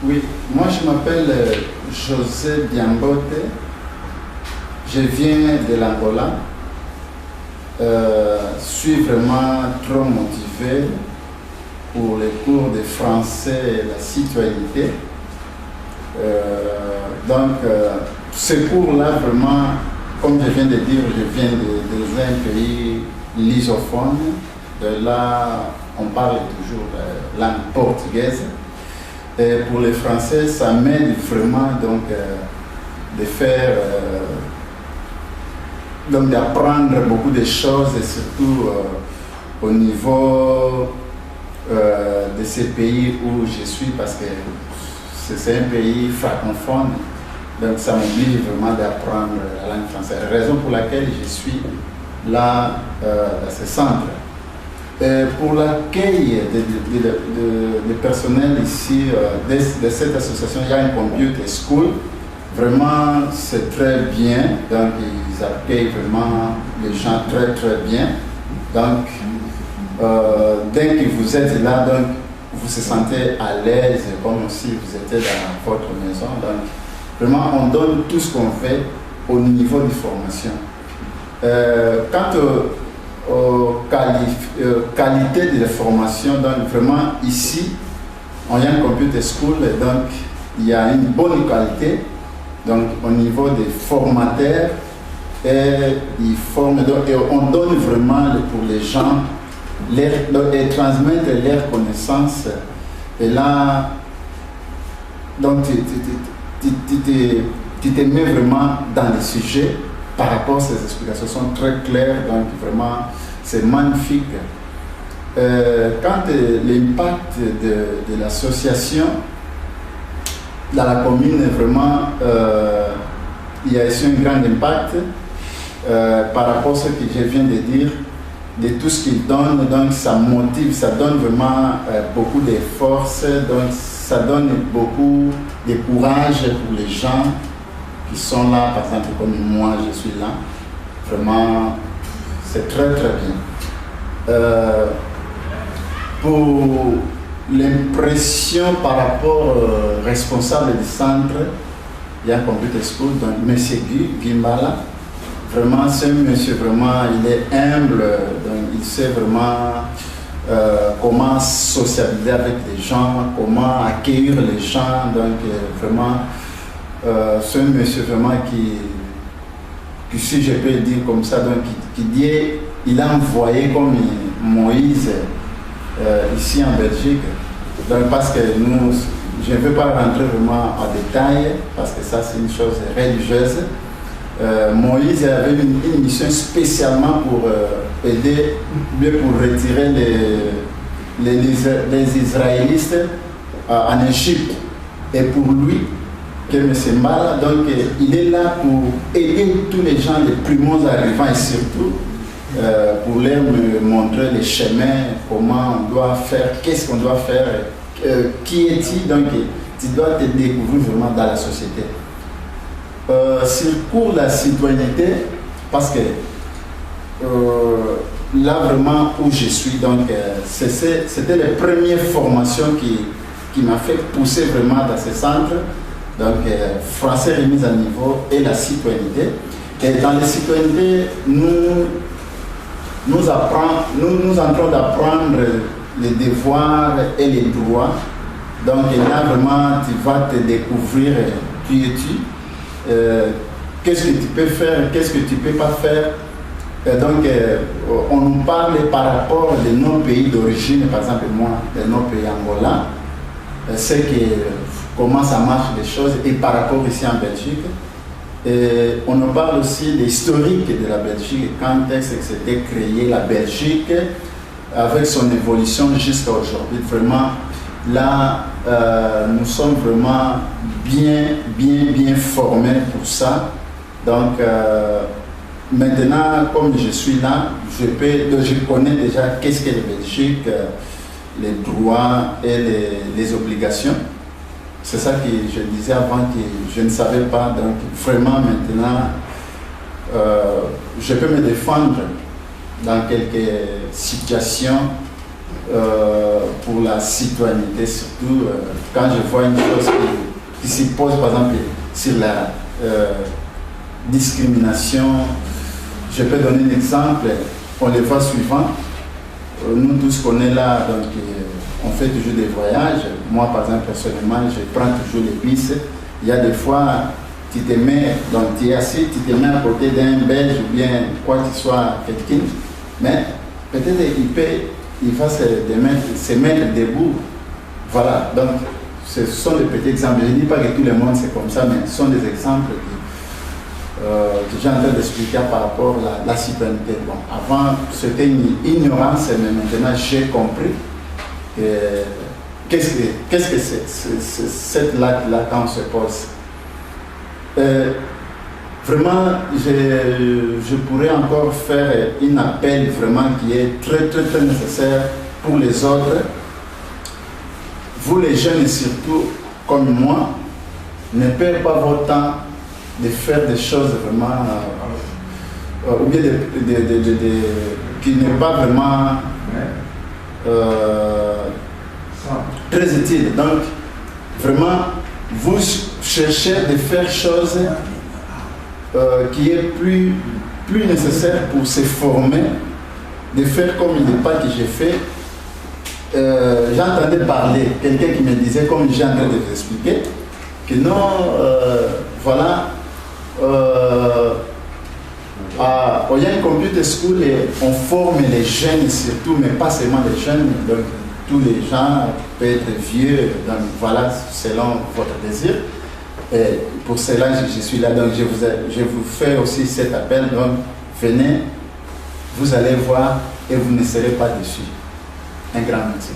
Oui, moi je m'appelle José Diambote, je viens de l'Angola. Je suis vraiment trop motivé pour les cours de français et la citoyenneté. Ce cours-là, vraiment, comme je viens de dire, je viens d'un pays lusophone. De là, on parle toujours la langue portugaise. Et pour les Français, ça m'aide vraiment de faire, d'apprendre beaucoup de choses, et surtout au niveau de ces pays où je suis, parce que c'est un pays francophone, donc ça m'oblige vraiment d'apprendre la langue française. Raison pour laquelle je suis là à ce centre. Pour l'accueil des personnels ici, de cette association, il y a un computer school. Vraiment, c'est très bien. Donc, ils accueillent vraiment les gens très, très bien. Donc, dès que vous êtes là, donc, vous vous sentez à l'aise, comme si vous étiez dans votre maison. Donc, vraiment, on donne tout ce qu'on fait au niveau de formation. Quant aux qualités de la formation, donc vraiment ici, on y a un computer school, donc il y a une bonne qualité, donc au niveau des formateurs, et ils forment, donc, et on donne vraiment pour les gens, et transmettre leurs connaissances, et là, donc tu te mets vraiment dans le sujet. Par rapport, ces explications sont très claires, donc vraiment, c'est magnifique. Quant à l'impact de l'association dans la commune, vraiment, il y a ici un grand impact par rapport à ce que je viens de dire, de tout ce qu'il donne, donc ça motive, ça donne vraiment beaucoup de force, donc ça donne beaucoup de courage pour les gens qui sont là, par exemple, comme moi, je suis là. Vraiment, c'est très, très bien. Pour l'impression par rapport au responsable du centre, il y a un computer school, donc M. Gimbala. Vraiment, c'est un monsieur, vraiment, il est humble, donc il sait vraiment comment socialiser avec les gens, comment accueillir les gens, donc vraiment, c'est un monsieur vraiment qui, si je peux le dire comme ça, donc qui dit, il a envoyé comme Moïse ici en Belgique, donc parce que nous, je ne veux pas rentrer vraiment en détail, parce que ça c'est une chose religieuse. Moïse avait une mission spécialement pour aider, pour retirer les Israélites en Égypte. Et pour lui, que M. Mbala, donc il est là pour aider tous les gens, les primos arrivants, et surtout pour leur montrer les chemins, comment on doit faire, qu'est-ce qu'on doit faire, qui est-il, donc tu dois te découvrir vraiment dans la société. Sur le cours de la citoyenneté, parce que là vraiment où je suis, donc c'était les premières formations qui m'a fait pousser vraiment dans ce centre. Donc, français remise à niveau et la citoyenneté. Et dans la citoyenneté, nous entrons d'apprendre les devoirs et les droits. Donc, là, vraiment, tu vas te découvrir qui es-tu, qu'est-ce que tu peux faire, qu'est-ce que tu ne peux pas faire. Et donc, on nous parle par rapport de nos pays d'origine, par exemple, moi, de nos pays Angola, c'est que comment ça marche les choses, et par rapport ici en Belgique. Et on nous parle aussi de l'historique de la Belgique, quand est-ce que c'était créé la Belgique, avec son évolution jusqu'à aujourd'hui. Vraiment, là, nous sommes vraiment bien formés pour ça. Donc, maintenant, comme je suis là, je connais déjà qu'est-ce qu'est la Belgique, les droits et les obligations. C'est ça que je disais avant, que je ne savais pas. Donc vraiment maintenant, je peux me défendre dans quelques situations pour la citoyenneté, surtout quand je vois une chose qui s'y pose, par exemple, sur la discrimination. Je peux donner un exemple, on le voit suivant. Nous tous qu'on est là, donc on fait toujours des voyages. Moi, par exemple, personnellement, je prends toujours les bus. Il y a des fois, tu te mets, donc tu es assis, tu te mets à côté d'un Belge ou bien quoi que ce soit, quelqu'un, mais peut-être il va se mettre debout. Voilà, donc ce sont des petits exemples. Je ne dis pas que tout le monde c'est comme ça, mais ce sont des exemples que j'ai en train d'expliquer par rapport à la citoyenneté. Bon, avant, c'était une ignorance, mais maintenant j'ai compris. Qu'est-ce que c'est cette latte-là quand on se pose? Vraiment, je pourrais encore faire un appel vraiment qui est très, très, très nécessaire pour les autres. Vous les jeunes, surtout comme moi, ne perdez pas votre temps de faire des choses vraiment, ou bien qui n'est pas vraiment très utile. Donc, vraiment, vous cherchez de faire choses qui est plus nécessaire pour se former, de faire comme les pas que j'ai fait. J'entendais parler, quelqu'un qui me disait, comme j'ai en train de vous expliquer, que non, voilà, au Young Computer School, on forme les jeunes surtout, mais pas seulement les jeunes, donc tous les gens peuvent être vieux, donc voilà, selon votre désir. Et pour cela, je suis là, donc je vous fais aussi cet appel, donc venez, vous allez voir et vous ne serez pas déçus. Un grand merci.